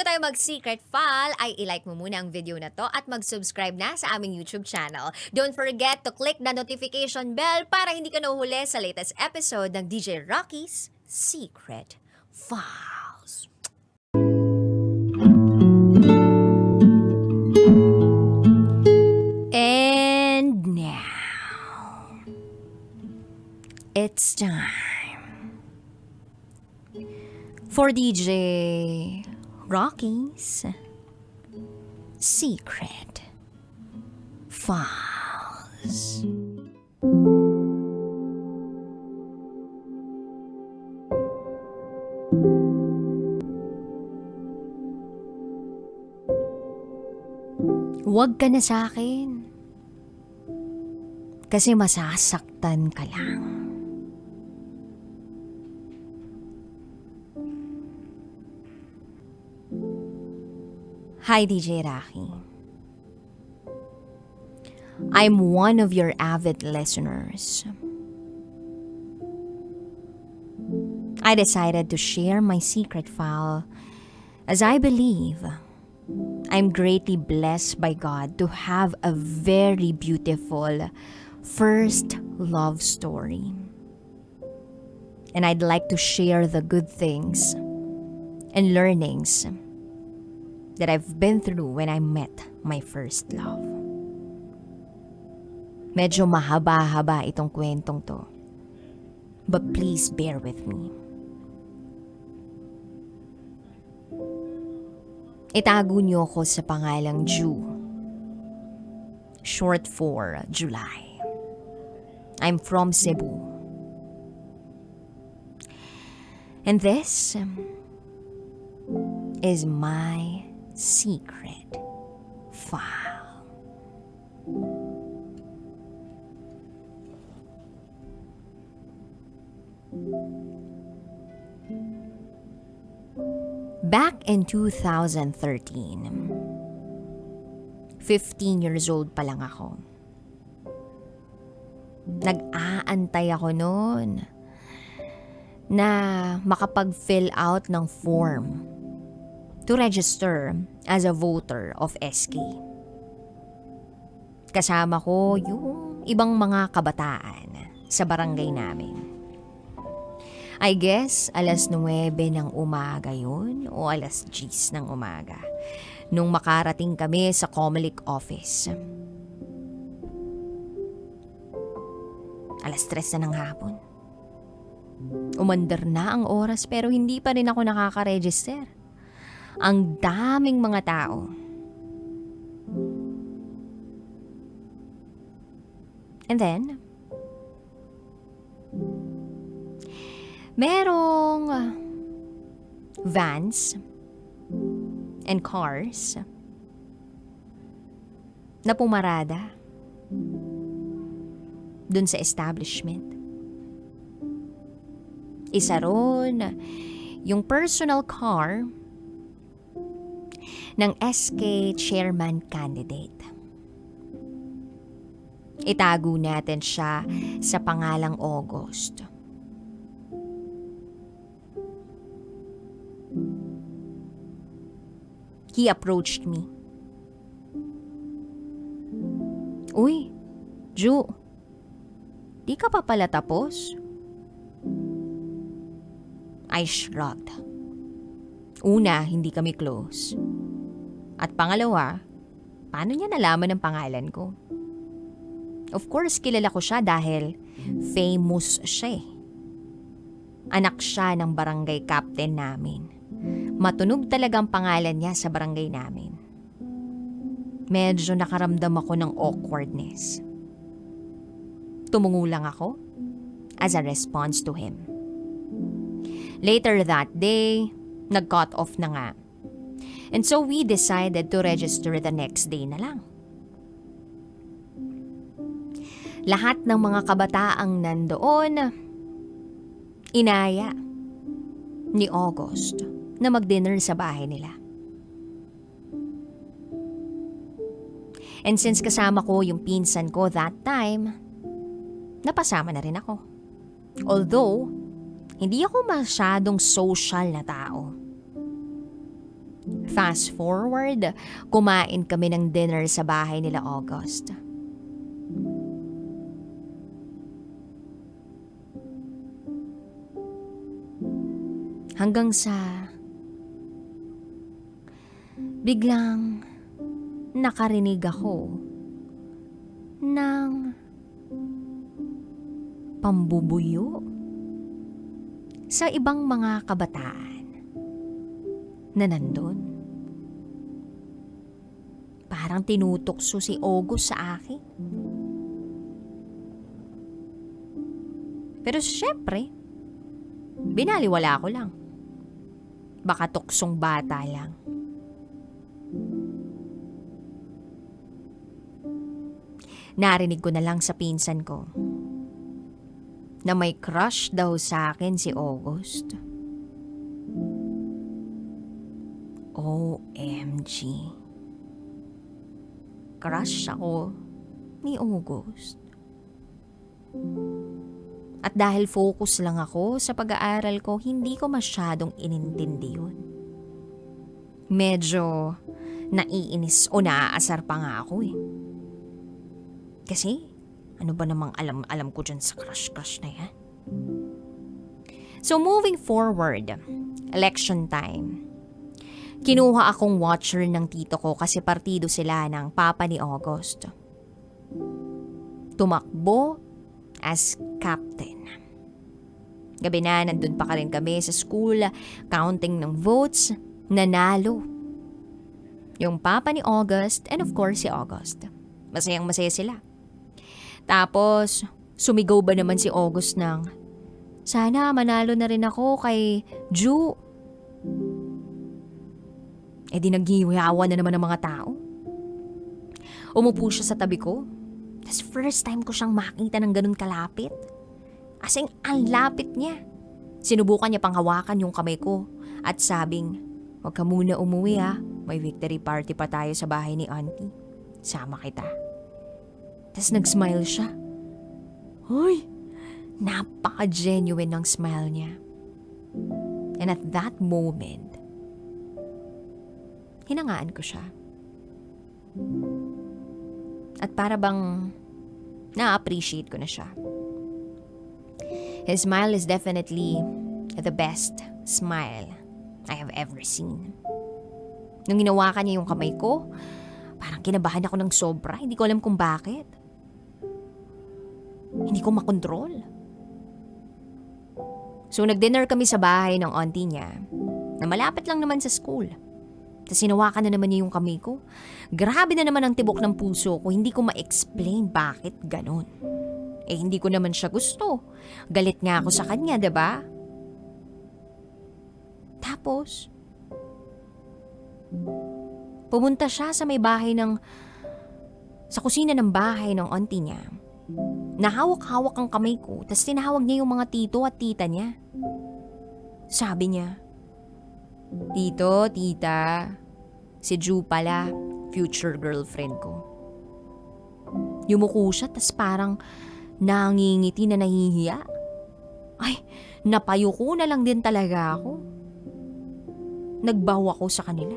tayo mag-secret file, ay ilike mo muna ang video na to at mag-subscribe na sa aming YouTube channel. Don't forget to click the notification bell para hindi ka nahuhuli sa latest episode ng DJ Rocky's Secret Files. And now, it's time for DJ Rocky's Secret Files. Huwag ka na sa akin. Kasi masasaktan ka lang. Hi, DJ Rocky. I'm one of your avid listeners. I decided to share my secret file as I believe I'm greatly blessed by God to have a very beautiful first love story. And I'd like to share the good things and learnings that I've been through when I met my first love. Medyo mahaba-haba itong kwentong to. But please bear with me. Itago niyo ako sa pangalang Ju. Short for July. I'm from Cebu. And this is my secret file. Back in 2013, 15 years old pa lang ako. Nag-aantay ako noon na makapag-fill out ng form to register as a voter of SK. Kasama ko yung ibang mga kabataan sa barangay namin. I guess, alas 9 ng umaga yun o alas 10 ng umaga nung makarating kami sa Comelec office. Alas 3 na ng hapon. Umandar na ang oras pero hindi pa rin ako nakaka-register. Ang daming mga tao. And then, merong vans and cars na pumarada dun sa establishment. Isa ron yung personal car ng SK chairman candidate. Itago natin siya sa pangalang August. He approached me. Uy, Ju, di ka pa pala tapos? I shrugged. Una, hindi kami close. At pangalawa, paano niya nalaman ang pangalan ko? Of course, kilala ko siya dahil famous siya eh. Anak siya ng barangay captain namin. Matunog talagang pangalan niya sa barangay namin. Medyo nakaramdam ako ng awkwardness. Tumungo lang ako as a response to him. Later that day, nag-cut off na nga. And so we decided to register the next day na lang. Lahat ng mga kabataang nandoon, inaya ni August na mag-dinner sa bahay nila. And since kasama ko yung pinsan ko that time, napasama na rin ako. Although, hindi ako masyadong social na tao. Fast forward, kumain kami ng dinner sa bahay nila August. Hanggang sa biglang nakarinig ako ng pambubuyo sa ibang mga kabataan na nandun. Parang tinutokso si August sa akin. Pero syempre, binaliwala ko lang. Baka tuksong bata lang. Narinig ko na lang sa pinsan ko na may crush daw sa akin si August. OMG. Crush ako ni August. At dahil focus lang ako sa pag-aaral ko, hindi ko masyadong inintindi yun. Medyo naiinis o naaasar pa nga ako eh. Kasi, ano ba namang alam ko dyan sa crush na yan? So moving forward, election time. Kinuha akong watcher ng tito ko kasi partido sila ng papa ni August. Tumakbo as captain. Gabi na, nandun pa rin kami sa school, counting ng votes, nanalo. Yung papa ni August and of course si August. Masayang masaya sila. Tapos, sumigaw ba naman si August ng, sana manalo na rin ako kay Ju. Eh di naghihiyawan na naman ng mga tao. Umupo siya sa tabi ko. Tas first time ko siyang makita ng ganun kalapit. As in, ang lapit niya. Sinubukan niya pang hawakan yung kamay ko at sabing, huwag ka muna umuwi ha. May victory party pa tayo sa bahay ni auntie. Sama kita. Tas nag-smile siya. Hoy! Napaka-genuine ng smile niya. And at that moment, hinangaan ko siya. At para bang na-appreciate ko na siya. His smile is definitely the best smile I have ever seen. Nung hinawakan niya yung kamay ko, parang kinabahan ako ng sobra. Hindi ko alam kung bakit. Hindi ko makontrol. So nag-dinner kami sa bahay ng auntie niya na malapit lang naman sa school. Tapos hinawakan na naman niya yung kamay ko. Grabe na naman ang tibok ng puso ko. Hindi ko ma-explain bakit ganon. Eh hindi ko naman siya gusto. Galit nga ako sa kanya, diba? Tapos, pumunta siya sa may bahay sa kusina ng bahay ng auntie niya. Nahawak-hawak ang kamay ko. Tapos tinawag niya yung mga tito at tita niya. Sabi niya, Tito, tita, si Ju pala, future girlfriend ko. Yumuko siya, tas parang nangingiti na nahihiya. Ay, napayuko na lang din talaga ako. Nagbaw ako sa kanila.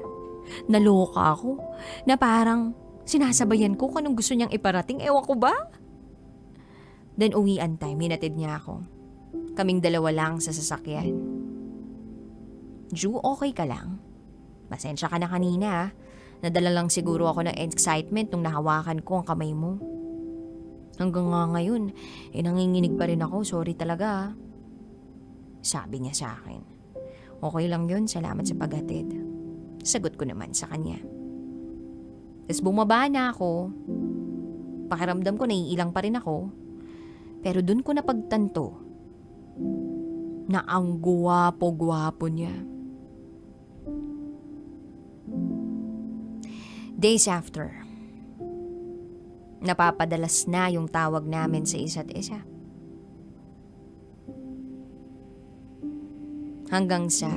Naloka ako, na parang sinasabayan ko kung anong gusto niyang iparating, ewan ko ba? Then uwian time, hinatid niya ako. Kaming dalawa lang sa sasakyan. Ju, okay ka lang? Pasensya ka na kanina. Nadala lang siguro ako ng excitement nung nahawakan ko ang kamay mo. Hanggang nga ngayon, nanginginig pa rin ako. Sorry talaga. Sabi niya sa akin. Okay lang yun, salamat sa paghatid. Sagot ko naman sa kanya. Tapos bumaba na ako. Pakiramdam ko naiilang pa rin ako. Pero dun ko napagtanto na ang guwapo-guwapo niya. Days after, napapadalas na yung tawag namin sa isa't isa. Hanggang sa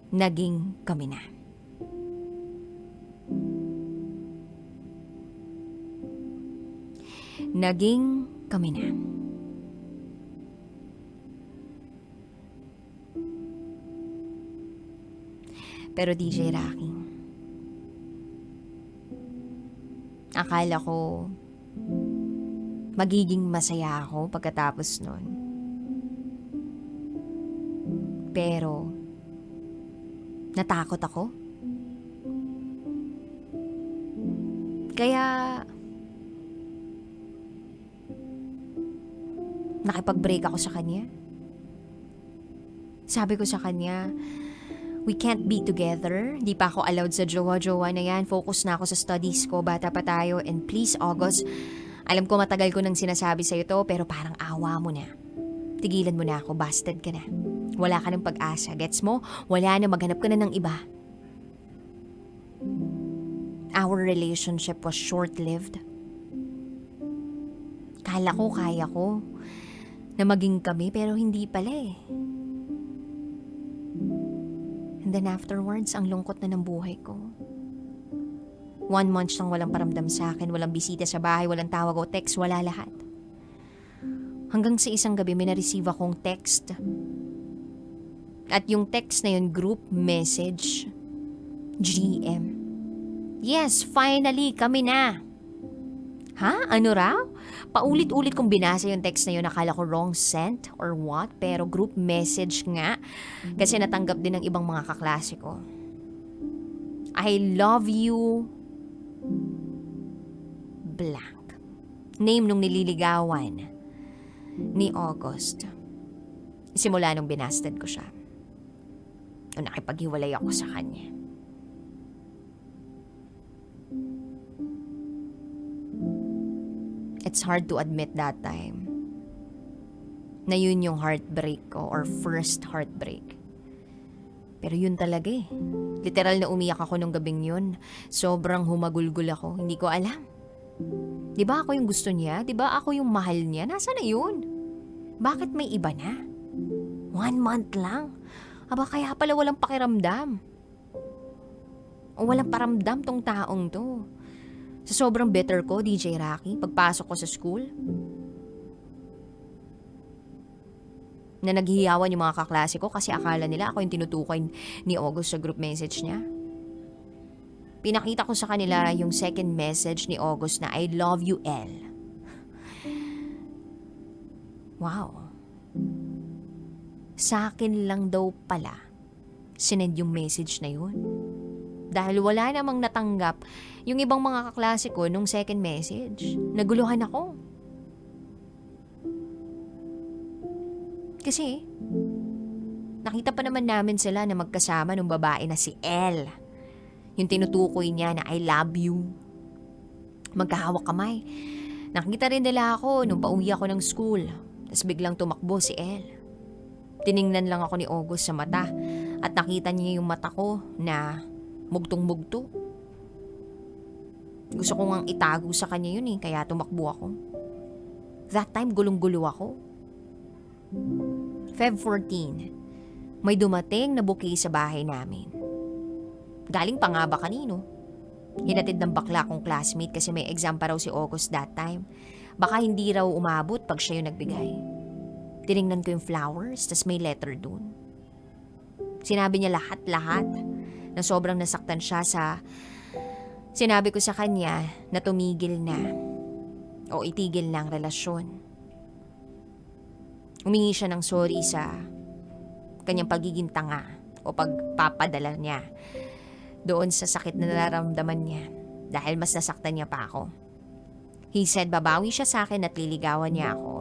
naging kami na. Naging kami na. Pero DJ Rocky, akala ko magiging masaya ako pagkatapos nun. Pero natakot ako. Kaya nakipag-break ako sa kanya. Sabi ko sa kanya, we can't be together. Di pa ako allowed sa jowa-jowa na yan. Focus na ako sa studies ko. Bata pa tayo. And please, August, alam ko matagal ko nang sinasabi sa'yo to, pero parang awa mo na. Tigilan mo na ako. Busted ka na. Wala ka ng pag-asa. Gets mo? Wala na. Maghanap ka na ng iba. Our relationship was short-lived. Kala ko, kaya ko na maging kami, pero hindi pala eh. And then afterwards, ang lungkot na ng buhay ko. 1 month siyang walang paramdam sa akin, walang bisita sa bahay, walang tawag o text, wala lahat. Hanggang sa isang gabi, may na-receive akong text. At yung text na yun, group message. GM. Yes, finally, kami na. Ha? Ano raw? Paulit-ulit kong binasa yung text na yun. Nakala ko wrong sent or what. Pero group message nga. Kasi natanggap din ng ibang mga kaklase ko. I love you. Blank. Name nung nililigawan ni August. Simula nung binasted ko siya. Nung nakipaghiwalay ako sa kanya. It's hard to admit that time na yun yung heartbreak ko or first heartbreak. Pero yun talaga eh. Literal na umiyak ako nung gabing yun. Sobrang humagulgul ako. Hindi ko alam. Di ba ako yung gusto niya? Di ba ako yung mahal niya? Nasaan na yun? Bakit may iba na? 1 month lang. Aba kaya pala walang pakiramdam. O walang paramdam tong taong to. Sa sobrang bitter ko, DJ Rocky, pagpasok ko sa school, na naghihiyawan yung mga kaklase ko kasi akala nila ako yung tinutukoy ni August sa group message niya. Pinakita ko sa kanila yung second message ni August na I love you, L. Wow. Sa akin lang daw pala sinend yung message na yun. Dahil wala namang natanggap yung ibang mga kaklase ko nung second message. Naguluhan ako. Kasi, nakita pa naman namin sila na magkasama nung babae na si Elle. Yung tinutukoy niya na I love you. Magkahawak kamay. Nakita rin nila ako nung pauwi ako ng school. Tapos biglang tumakbo si Elle. Tiningnan lang ako ni August sa mata at nakita niya yung mata ko na mugtong-mugto. Gusto ko ngang itago sa kanya yun eh, kaya tumakbo ako. That time, gulong-gulo ako. Feb 14, may dumating na bouquet sa bahay namin. Galing pa nga ba kanino? Hinatid ng bakla kong classmate kasi may exam pa raw si August that time. Baka hindi raw umabot pag siya yung nagbigay. Tinignan ko yung flowers, tas may letter dun. Sinabi niya lahat-lahat na sobrang nasaktan siya sa sinabi ko sa kanya na tumigil na o itigil na ang relasyon. Humingi siya ng sorry sa kanyang pagiging tanga o pagpapadala niya doon sa sakit na nararamdaman niya dahil mas nasaktan niya pa ako. He said babawi siya sa akin at liligawan niya ako.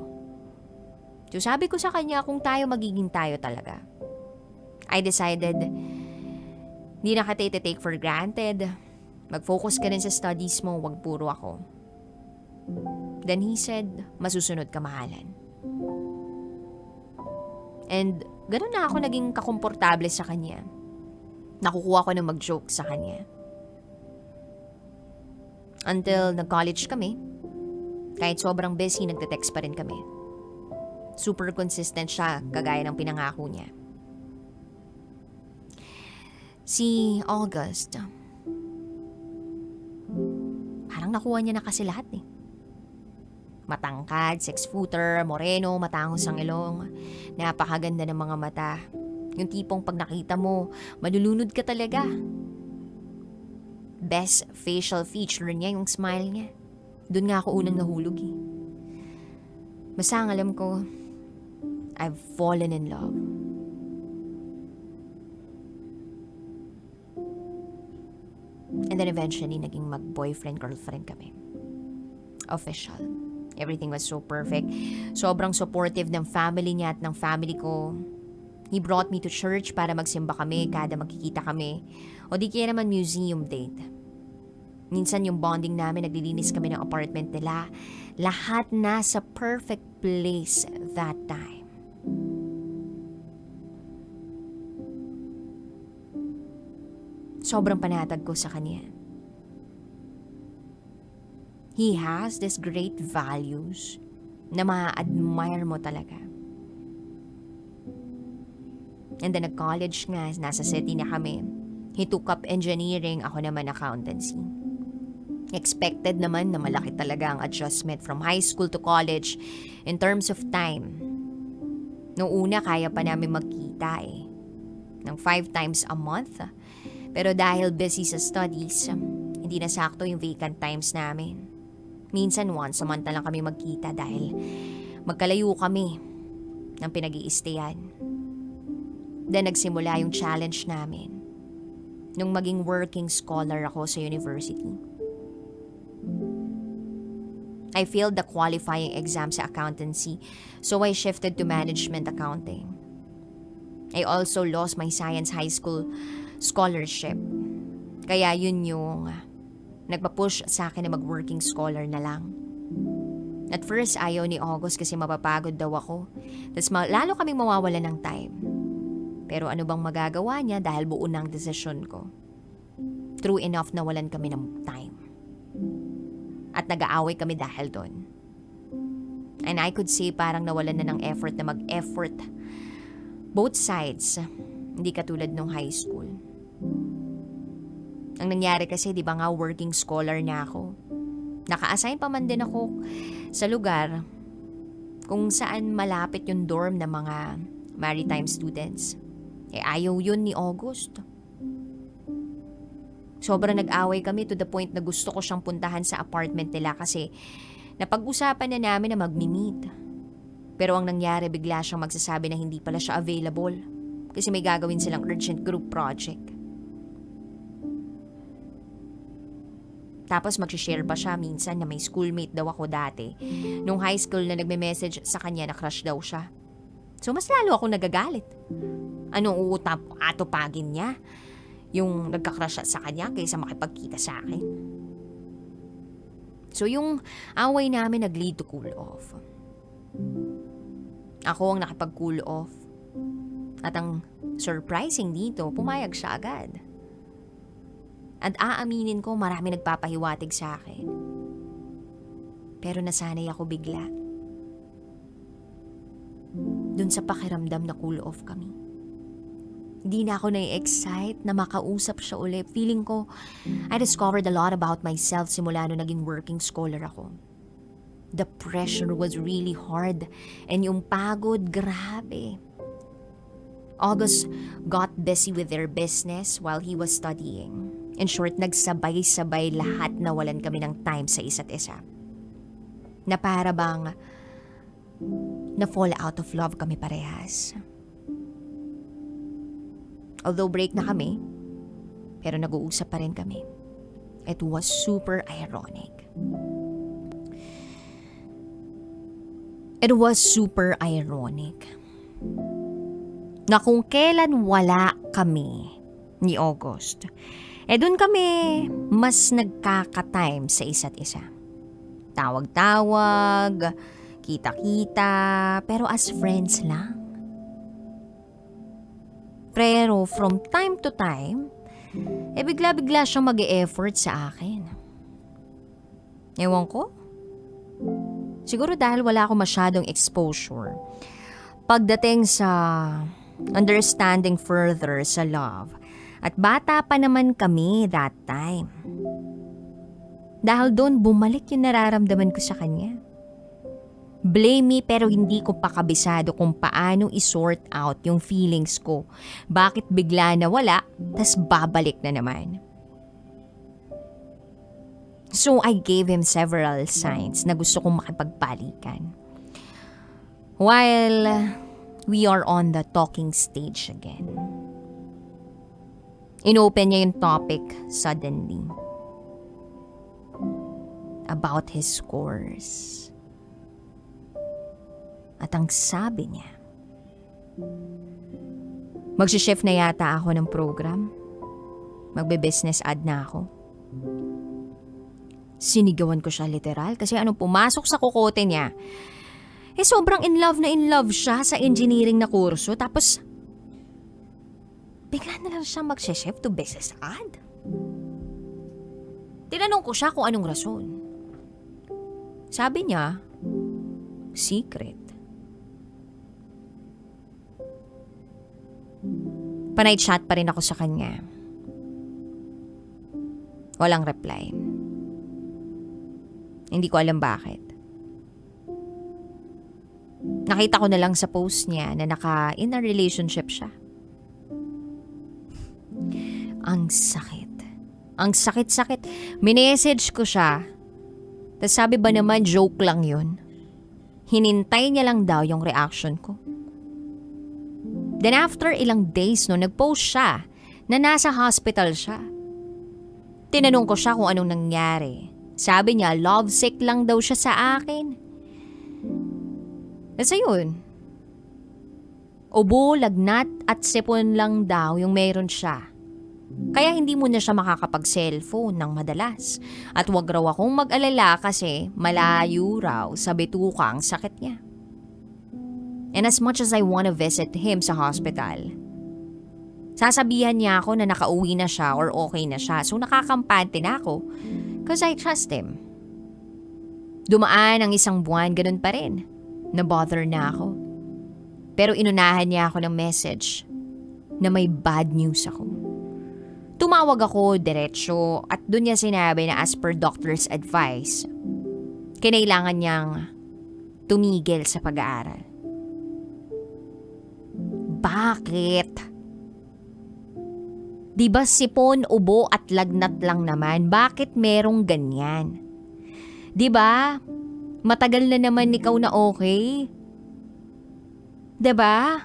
So sabi ko sa kanya kung tayo magiging tayo talaga. I decided hindi na kita take for granted. Mag-focus ka rin sa studies mo, wag puro ako. Then he said, masusunod ka mahalan. And ganun na ako naging kakomportable sa kanya. Nakukuha ko na mag-joke sa kanya. Until nag-college kami, kahit sobrang busy, nagte-text pa rin kami. Super consistent siya, kagaya ng pinangako niya. Si August, parang nakuha niya na kasi lahat eh. Matangkad, 6-footer, moreno, matangos ang ilong, napakaganda ng mga mata. Yung tipong pag nakita mo, malulunod ka talaga. Best facial feature niya yung smile niya. Doon nga ako unang nahulog eh. Basta ang alam ko, I've fallen in love. And then eventually, naging mag-boyfriend-girlfriend kami. Official. Everything was so perfect. Sobrang supportive ng family niya at ng family ko. He brought me to church para magsimba kami kada magkikita kami. O di kaya naman museum date. Minsan yung bonding namin, naglilinis kami ng apartment nila. Lahat nasa perfect place that time. Sobrang panatag ko sa kanya. He has these great values na ma-admire mo talaga. And then nag-college nga, nasa city na kami. He took up engineering, ako naman accountancy. Expected naman na malaki talaga ang adjustment from high school to college in terms of time. Noong una, kaya pa namin magkita eh. Ng 5 times a month. Pero dahil busy sa studies, hindi na sakto yung vacant times namin. Minsan once a month na lang kami magkita dahil magkalayo kami ng pinag-iistayan. Then nagsimula yung challenge namin nung maging working scholar ako sa university. I failed the qualifying exam sa accountancy, so I shifted to management accounting. I also lost my science high school scholarship. Kaya yun yung nagpa-push sa akin na mag-working scholar na lang. At first, ayaw ni August kasi mapapagod daw ako. Tapos lalo kaming mawawala ng time. Pero ano bang magagawa niya dahil buo na ang desisyon ko. True enough na walan kami ng time. At nag-aaway kami dahil doon. And I could say parang nawalan na ng effort na mag-effort. Both sides, hindi katulad nung high school. Ang nangyari kasi, di ba nga, working scholar na ako. Naka-assign pa man din ako sa lugar kung saan malapit yung dorm ng mga maritime students. Ayaw yun ni August. Sobrang nag-away kami to the point na gusto ko siyang puntahan sa apartment nila kasi napag-usapan na namin na magmi-meet. Pero ang nangyari, bigla siyang magsasabi na hindi pala siya available kasi may gagawin silang urgent group project. Tapos mag-share pa siya minsan na may schoolmate daw ako dati. Nung high school na nagme-message sa kanya na crush daw siya. So mas lalo ako nagagalit. Anong atupagin niya? Yung nagka-crush sa kanya kaysa makipagkita sa akin. So yung away namin nag-lead to cool off. Ako ang nakipag-cool off. At ang surprising dito, pumayag siya agad. At aaminin ko, marami nagpapahiwatig sa akin. Pero nasanay ako bigla. Dun sa pakiramdam na cool off kami. Hindi na ako na-excite na makausap siya ulit. Feeling ko, I discovered a lot about myself simula nung naging working scholar ako. The pressure was really hard. And yung pagod, grabe. August got busy with their business while he was studying. In short, nagsabay-sabay lahat na walan kami ng time sa isa't isa. Na para bang na-fall out of love kami parehas. Although break na kami, pero nag-uusap pa rin kami. It was super ironic. It was super ironic. Na kung kailan wala kami ni August, doon kami mas nagkaka-time sa isa't isa. Tawag-tawag, kita-kita, pero as friends lang. Pero from time to time, bigla-bigla siyang mag-e-effort sa akin. Ewan ko. Siguro dahil wala akong masyadong exposure. Pagdating sa understanding further sa love, at bata pa naman kami that time. Dahil doon bumalik yung nararamdaman ko sa kanya. Blame me pero hindi ko pa kabisado kung paano i-sort out yung feelings ko. Bakit bigla nawala, tas babalik na naman. So I gave him several signs na gusto kong makipagpalikan. While we are on the talking stage again, inopen niya yung topic suddenly. About his scores. At ang sabi niya, magsi-shift na yata ako ng program. Magbe-business ad na ako. Sinigawan ko siya literal kasi pumasok sa kukote niya. Sobrang in love siya sa engineering na kurso. Tapos, bigla na lang siya magsi-shift to business ad. Tinanong ko siya kung anong rason. Sabi niya, secret. Panay chat pa rin ako sa kanya. Walang reply. Hindi ko alam bakit. Nakita ko na lang sa post niya na in a relationship siya. Ang sakit. Ang sakit-sakit. Minessage ko siya. Tapos sabi ba naman joke lang yun? Hinintay niya lang daw yung reaction ko. Then after ilang days nagpost siya na nasa hospital siya. Tinanong ko siya kung anong nangyari. Sabi niya lovesick lang daw siya sa akin. Kasi yun, ubo, lagnat at sipon lang daw yung meron siya. Kaya hindi mo na siya makakapag-cellphone ng madalas. At wag raw akong mag-alala kasi malayo raw sa bituka ang sakit niya. And as much as I want to visit him sa hospital, sasabihan niya ako na nakauwi na siya or okay na siya. So nakakampante na ako because I trust him. Dumaan ang isang buwan, ganun pa rin. Na-bother na ako. Pero inunahan niya ako ng message na may bad news ako. Tumawag ako diretsyo at dun niya sinabi na as per doctor's advice, kinailangan niyang tumigil sa pag-aaral. Bakit? Diba sipon, ubo at lagnat lang naman? Bakit merong ganyan? Diba? Matagal na naman ikaw na okay. Diba?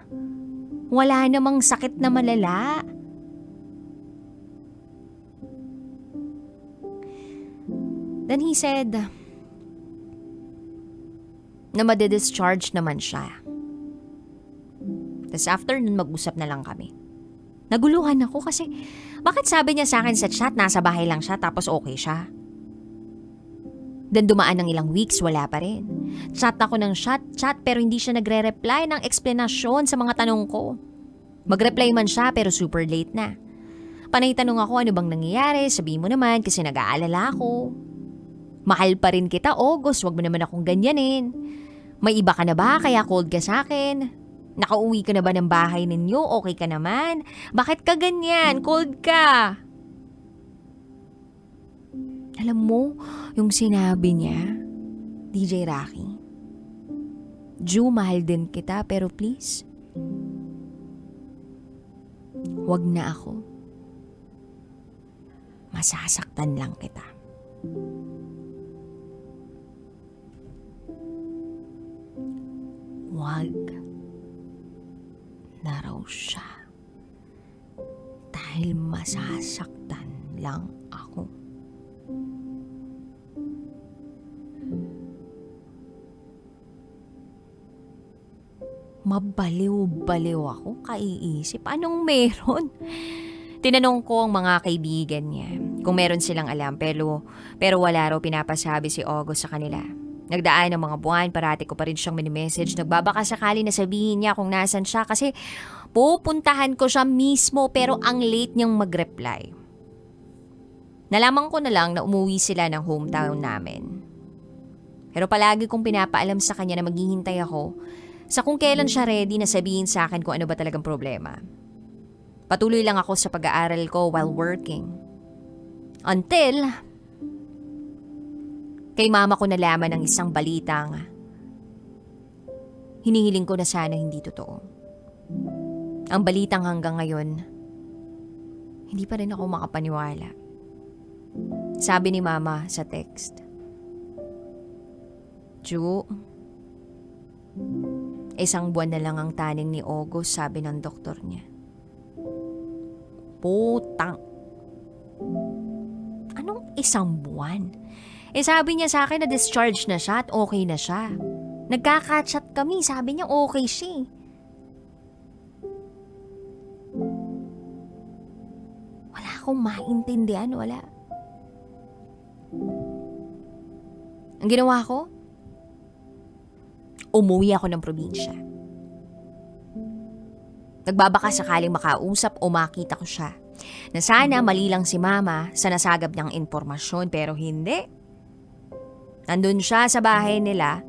Wala namang sakit na malala. Then he said na madi-discharge naman siya. Tapos after nun mag-usap na lang kami. Naguluhan ako kasi bakit sabi niya sa akin sa chat nasa bahay lang siya tapos okay siya? Then dumaan ng ilang weeks, wala pa rin. Chat ako ng chat pero hindi siya nagre-reply ng eksplanasyon sa mga tanong ko. Mag-reply man siya pero super late na. Panay tanong ako ano bang nangyayari, sabihin mo naman kasi nag-aalala ako. Mahal pa rin kita, August, wag mo naman akong ganyanin. May iba ka na ba kaya cold ka sa akin? Nakauwi ka na ba ng bahay ninyo? Okay ka naman? Bakit ka ganyan? Cold ka? Alam mo, yung sinabi niya, DJ Rocky, Ju, mahal din kita pero please, wag na ako. Masasaktan lang kita. Wag na raw siya dahil masasaktan lang ako. Mabaliw-baliw ako, kaiisip. Anong meron? Tinanong ko ang mga kaibigan niya kung meron silang alam pero wala raw pinapasabi si August sa kanila. Nagdaan ng mga buwan, parati ko pa rin siyang mini-message. Nagbabaka sakali na sabihin niya kung nasan siya kasi pupuntahan ko siya mismo pero ang late niyang mag-reply. Nalaman ko na lang na umuwi sila ng hometown namin. Pero palagi kong pinapaalam sa kanya na maghihintay ako sa kung kailan siya ready na sabihin sa akin kung ano ba talagang problema. Patuloy lang ako sa pag-aaral ko while working. Until kay mama ko nalaman ng isang balitang hinihiling ko na sana hindi totoo. Ang balitang hanggang ngayon, hindi pa rin ako makapaniwala. Sabi ni Mama sa text, Ju, 1 buwan na lang ang taning ni August, sabi ng doktor niya. Putang. Anong 1 buwan? Sabi niya sa akin na discharge na siya at okay na siya. Nagkaka-chat kami, sabi niya okay siya. Wala akong maintindihan, wala. Ang ginawa ko, umuwi ako ng probinsya. Nagbabaka sakaling makausap o makita ko siya. Na sana mali lang si Mama sa nasagap niyang impormasyon, pero hindi. Nandun siya sa bahay nila,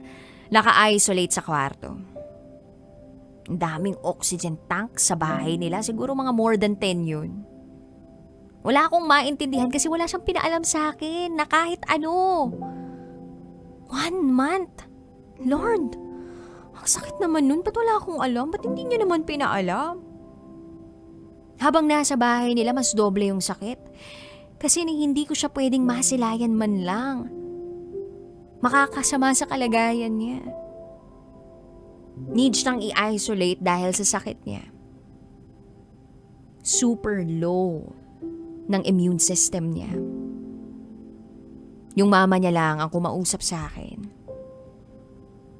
naka-isolate sa kwarto. Ang daming oxygen tank sa bahay nila, siguro mga more than 10 yun. Wala akong maintindihan kasi wala siyang pinaalam sa akin na kahit ano. 1 month. Lord, ang sakit naman nun. Ba't wala akong alam? Ba't hindi niya naman pinaalam? Habang nasa bahay nila, mas doble yung sakit. Kasi hindi ko siya pwedeng masilayan man lang. Makakasama sa kalagayan niya. Needs niyang i-isolate dahil sa sakit niya. Super low ng immune system niya. Yung mama niya lang ang kumausap sa akin.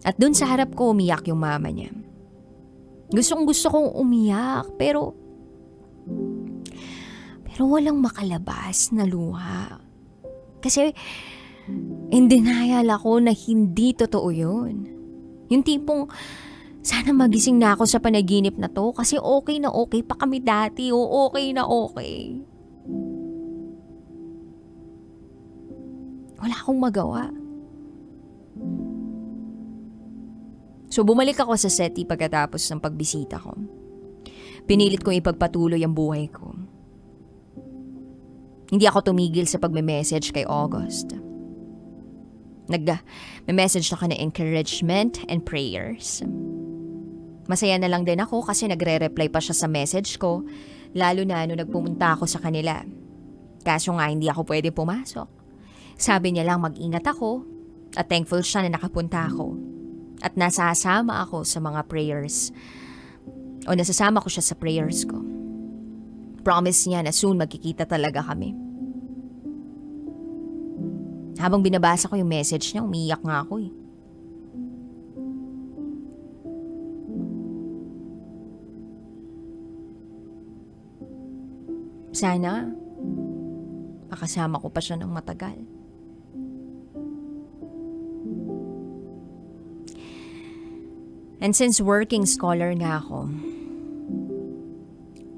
At dun sa harap ko, umiyak yung mama niya. Gusto kong umiyak, pero walang makalabas na luha. Kasi in denial ako na hindi totoo yun. Yung tipong, sana magising na ako sa panaginip na to kasi okay na okay pa kami dati o okay na okay. Wala akong magawa. So bumalik ako sa SETI pagkatapos ng pagbisita ko. Pinilit kong ipagpatuloy ang buhay ko. Hindi ako tumigil sa pagme-message kay August. Nag-message ako ng encouragement and prayers. Masaya na lang din ako kasi nagre-reply pa siya sa message ko, lalo na nung nagpumunta ako sa kanila. Kaso nga hindi ako pwede pumasok. Sabi niya lang mag-ingat ako at thankful siya na nakapunta ako. At nasasama ako sa mga prayers. O nasasama ko siya sa prayers ko. Promise niya na soon magkikita talaga kami. Habang binabasa ko yung message niya, umiyak nga ako . Sana makasama ko pa siya ng matagal. And since working scholar nga ako,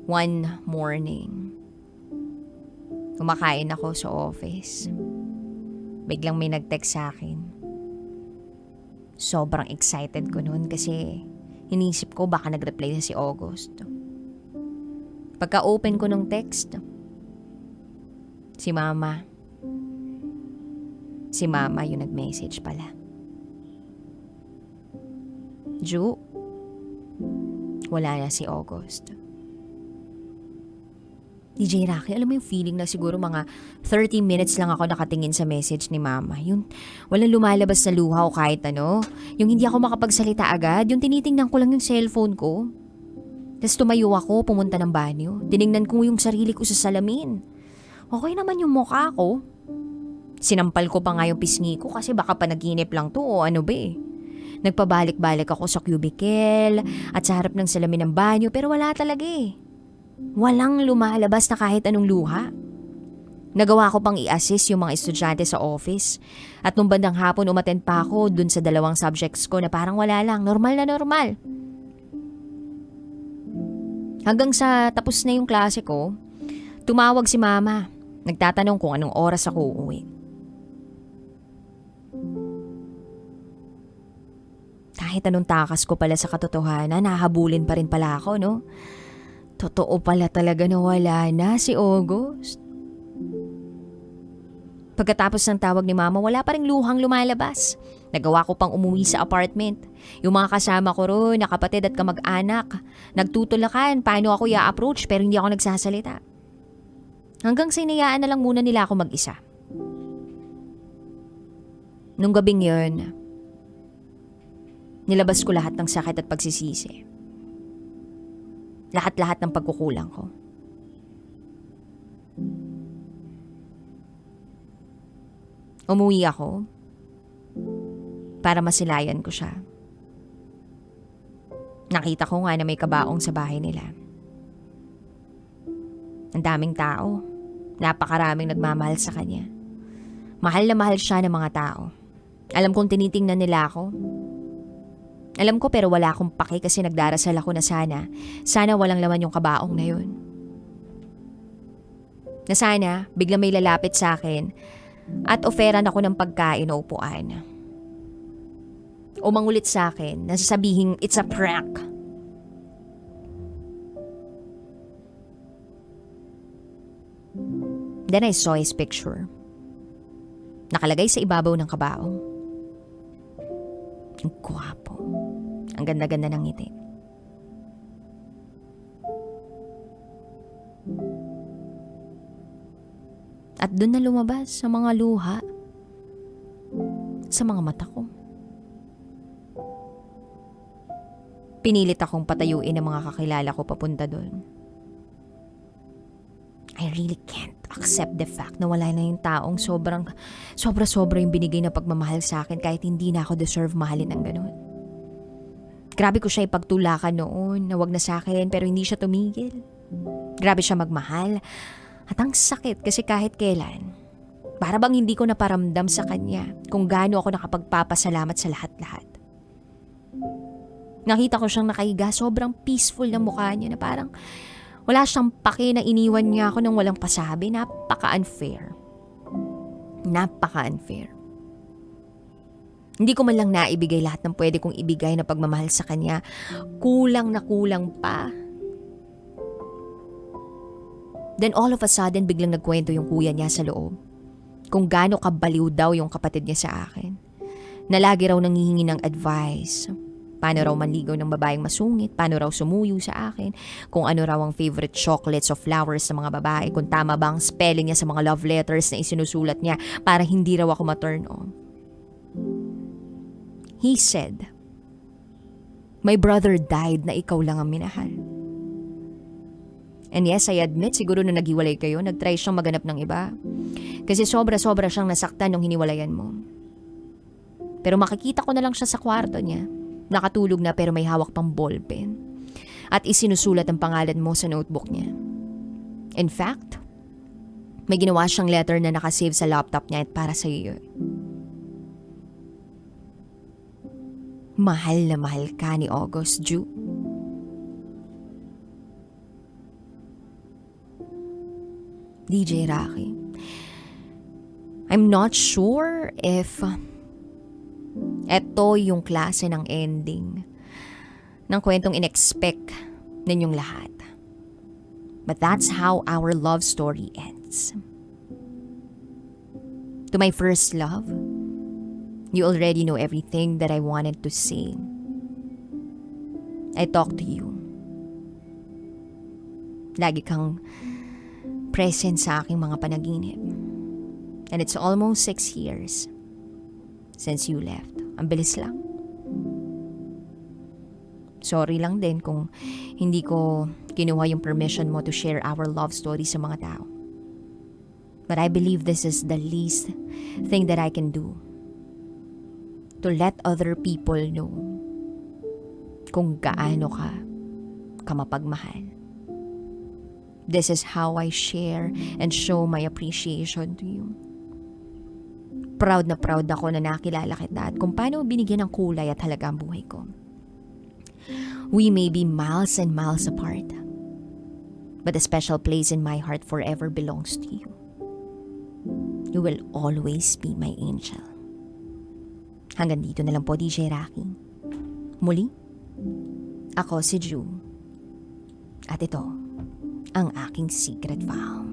one morning, kumakain ako sa office. Biglang may nag-text sa akin. Sobrang excited ko noon kasi inisip ko baka nag-reply na si August. Pagka-open ko ng text, si Mama yung nag-message pala. Ju, wala na si August. DJ Rocky, alam mo yung feeling na siguro mga 30 minutes lang ako nakatingin sa message ni Mama. Yung walang lumalabas na luha o kahit ano. Yung hindi ako makapagsalita agad. Yung tinitingnan ko lang yung cellphone ko. Tapos tumayo ako, pumunta ng banyo. Tiningnan ko yung sarili ko sa salamin. Okay naman yung mukha ko. Sinampal ko pa nga yung pisngi ko kasi baka panaginip lang to o ano ba . Nagpabalik-balik ako sa cubicle at sa harap ng salamin ng banyo pero wala talaga . Walang lumalabas na kahit anong luha. Nagawa ko pang i-assist yung mga estudyante sa office. At nung bandang hapon umattend pa ako dun sa 2 subjects ko na parang wala lang, normal na normal. Hanggang sa tapos na yung klase ko, tumawag si Mama. Nagtatanong kung anong oras ako uuwi. Kahit anong takas ko pala sa katotohanan, nahabulin pa rin pala ako, no? Totoo pala talaga na wala na si August. Pagkatapos ng tawag ni Mama, wala pa ring luhang lumalabas. Nagawa ko pang umuwi sa apartment. Yung mga kasama ko roon, na kapatid at kamag-anak, nagtutulakan paano ako i-approach pero hindi ako nagsasalita. Hanggang sinayaan na lang muna nila ako mag-isa. Nung gabing yun, nilabas ko lahat ng sakit at pagsisisi. Lahat-lahat ng pagkukulang ko. Umuwi ako para masilayan ko siya. Nakita ko nga na may kabaong sa bahay nila. Ang daming tao. Napakaraming nagmamahal sa kanya. Mahal na mahal siya ng mga tao. Alam kong tinitingnan nila ako. Alam ko pero wala akong pake kasi nagdarasal ako na sana walang laman yung kabaong na yun. Na sana bigla may lalapit sa akin at oferan ako ng pagkain o upuan. O mangulit sa akin na sasabihin it's a prank. Then I saw his picture. Nakalagay sa ibabaw ng kabaong. Ang gwapo. Ang ganda-ganda ng ngiti. At doon na lumabas sa mga luha sa mga mata ko. Pinilit akong patayuin ang mga kakilala ko papunta doon. I really can't accept the fact na wala na yung taong sobra yung binigay na pagmamahal sa akin kahit hindi na ako deserve mahalin ng ganun. Grabe ko siya ipagtulakan noon na wag na sa akin pero hindi siya tumigil. Grabe siya magmahal. At ang sakit kasi kahit kailan, para bang hindi ko naparamdam sa kanya kung gaano ako nakapagpapasalamat sa lahat-lahat. Nakita ko siyang nakahiga, sobrang peaceful na mukha niya na parang wala siyang pake na iniwan niya ako nang walang pasabi. Napaka-unfair. Napaka-unfair. Hindi ko man lang naibigay lahat ng pwede kong ibigay na pagmamahal sa kanya. Kulang na kulang pa. Then all of a sudden, biglang nagkwento yung kuya niya sa loob. Kung gaano kabaliw daw yung kapatid niya sa akin. Na lagi raw nangihingi ng advice. Paano raw manligaw ng babaeng masungit, paano raw sumuyo sa akin, kung ano raw ang favorite chocolates o flowers sa mga babae, kung tama ba ang spelling niya sa mga love letters na isinusulat niya para hindi raw ako ma-turn on. He said, "My brother died na ikaw lang ang minahal." And yes, I admit, siguro na naghiwalay kayo, nagtry siyang maganap ng iba. Kasi sobra-sobra siyang nasaktan nung hiniwalayan mo. Pero makikita ko na lang siya sa kwarto niya. Nakatulog na pero may hawak pang ballpen. At isinusulat ang pangalan mo sa notebook niya. In fact, may ginawa siyang letter na nakasave sa laptop niya at para sa iyo. Mahal na mahal ka ni August Ju. DJ Rocky, I'm not sure if eto yung klase ng ending ng kwentong in-expect ninyong lahat. But that's how our love story ends. To my first love, you already know everything that I wanted to say. I talk to you. Lagi kang present sa aking mga panaginip. And it's almost 6 years since you left. Ang bilis lang. Sorry lang din kung hindi ko kinuha yung permission mo to share our love story sa mga tao. But I believe this is the least thing that I can do. To let other people know kung gaano ka mapagmahal. This is how I share and show my appreciation to you. Proud na proud ako na nakilala kita at kung paano binigyan ng kulay at halaga ang buhay ko. We may be miles and miles apart, but a special place in my heart forever belongs to you. You will always be my angel. Hanggang dito na lang po, DJ Rocky. Muli, ako si Ju. At ito, ang aking secret vow.